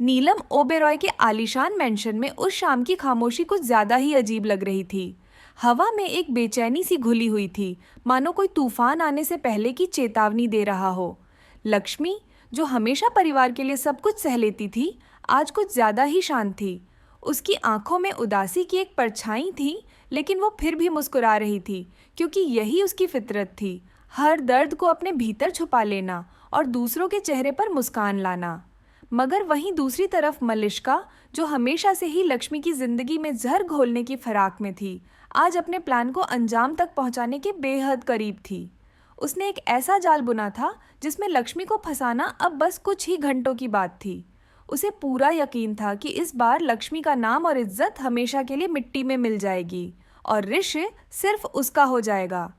नीलम ओबेरॉय के आलीशान मेंशन में उस शाम की खामोशी कुछ ज्यादा ही अजीब लग रही थी। हवा में एक बेचैनी सी घुली हुई थी, मानो कोई तूफान आने से पहले की चेतावनी दे रहा हो। लक्ष्मी, जो हमेशा परिवार के लिए सब कुछ सह लेती थी, आज कुछ ज्यादा ही शांत थी। उसकी आंखों में उदासी की एक परछाई थी, लेकिन वो फिर भी मुस्कुरा रही थी, क्योंकि यही उसकी फितरत थी, हर दर्द को अपने भीतर छुपा लेना और दूसरों के चेहरे पर मुस्कान लाना। मगर वहीं दूसरी तरफ मलिष्का, जो हमेशा से ही लक्ष्मी की जिंदगी में जहर घोलने की फिराक में थी, आज अपने प्लान को अंजाम तक पहुंचाने के बेहद करीब थी। उसने एक ऐसा जाल बुना था जिसमें लक्ष्मी को फंसाना अब बस कुछ ही घंटों की बात थी। उसे पूरा यकीन था कि इस बार लक्ष्मी का नाम और इज्जत हमेशा के लिए मिट्टी में मिल जाएगी और ऋषि सिर्फ उसका हो जाएगा।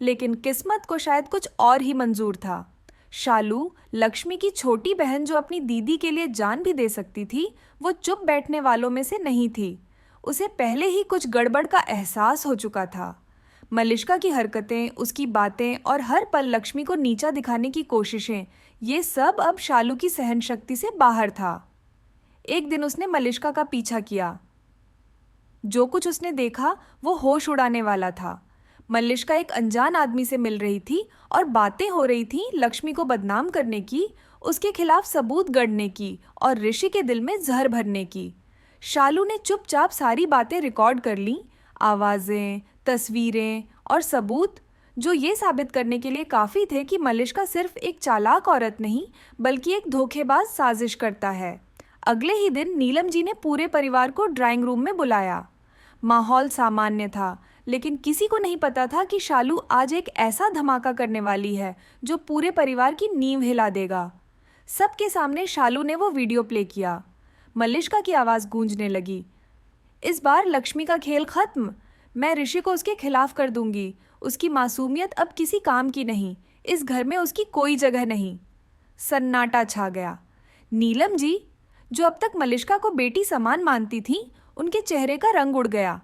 लेकिन किस्मत को शायद कुछ और ही मंजूर था। शालू, लक्ष्मी की छोटी बहन जो अपनी दीदी के लिए जान भी दे सकती थी, वो चुप बैठने वालों में से नहीं थी। उसे पहले ही कुछ गड़बड़ का एहसास हो चुका था। मलिष्का की हरकतें, उसकी बातें और हर पल लक्ष्मी को नीचा दिखाने की कोशिशें, ये सब अब शालू की सहन शक्ति से बाहर था। एक दिन उसने मलिष्का का पीछा किया। जो कुछ उसने देखा वो होश उड़ाने वाला था। मल्लिष्का एक अनजान आदमी से मिल रही थी और बातें हो रही थी लक्ष्मी को बदनाम करने की, उसके खिलाफ सबूत गढ़ने की और ऋषि के दिल में जहर भरने की। शालू ने चुपचाप सारी बातें रिकॉर्ड कर लीं, आवाज़ें, तस्वीरें और सबूत, जो ये साबित करने के लिए काफ़ी थे कि मल्लिष्का सिर्फ एक चालाक औरत नहीं, बल्कि एक धोखेबाज साजिश करता है। अगले ही दिन नीलम जी ने पूरे परिवार को ड्राइंग रूम में बुलाया। माहौल सामान्य था, लेकिन किसी को नहीं पता था कि शालू आज एक ऐसा धमाका करने वाली है जो पूरे परिवार की नींव हिला देगा। सबके सामने शालू ने वो वीडियो प्ले किया। मल्लिष्का की आवाज़ गूंजने लगी। इस बार लक्ष्मी का खेल खत्म। मैं ऋषि को उसके खिलाफ कर दूंगी। उसकी मासूमियत अब किसी काम की नहीं। इस घर में उसकी कोई जगह नहीं। सन्नाटा छा गया। नीलम जी, जो अब तक मल्लिष्का को बेटी समान मानती थीं, उनके चेहरे का रंग उड़ गया।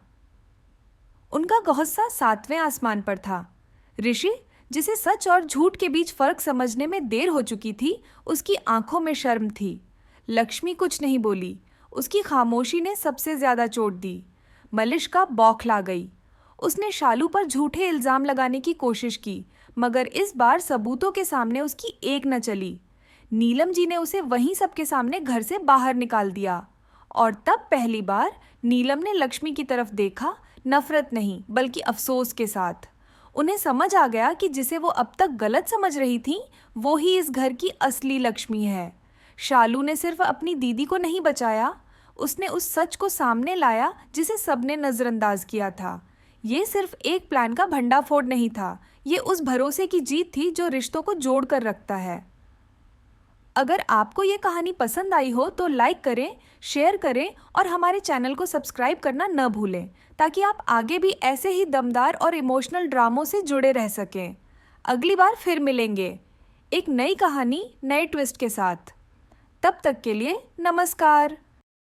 उनका गुस्सा सातवें आसमान पर था। ऋषि, जिसे सच और झूठ के बीच फर्क समझने में देर हो चुकी थी, उसकी आंखों में शर्म थी। लक्ष्मी कुछ नहीं बोली। उसकी खामोशी ने सबसे ज्यादा चोट दी। मलिष्का बौखला गई। उसने शालू पर झूठे इल्जाम लगाने की कोशिश की, मगर इस बार सबूतों के सामने उसकी एक न चली। नीलम जी ने उसे वहीं सबके सामने घर से बाहर निकाल दिया। और तब पहली बार नीलम ने लक्ष्मी की तरफ देखा, नफरत नहीं बल्कि अफसोस के साथ। उन्हें समझ आ गया कि जिसे वो अब तक गलत समझ रही थी, वो ही इस घर की असली लक्ष्मी है। शालू ने सिर्फ अपनी दीदी को नहीं बचाया, उसने उस सच को सामने लाया जिसे सबने नज़रअंदाज किया था। ये सिर्फ एक प्लान का भंडाफोड़ नहीं था, ये उस भरोसे की जीत थी जो रिश्तों को जोड़ कर रखता है। अगर आपको ये कहानी पसंद आई हो तो लाइक करें, शेयर करें और हमारे चैनल को सब्सक्राइब करना न भूलें, ताकि आप आगे भी ऐसे ही दमदार और इमोशनल ड्रामों से जुड़े रह सकें। अगली बार फिर मिलेंगे, एक नई कहानी नए ट्विस्ट के साथ। तब तक के लिए नमस्कार।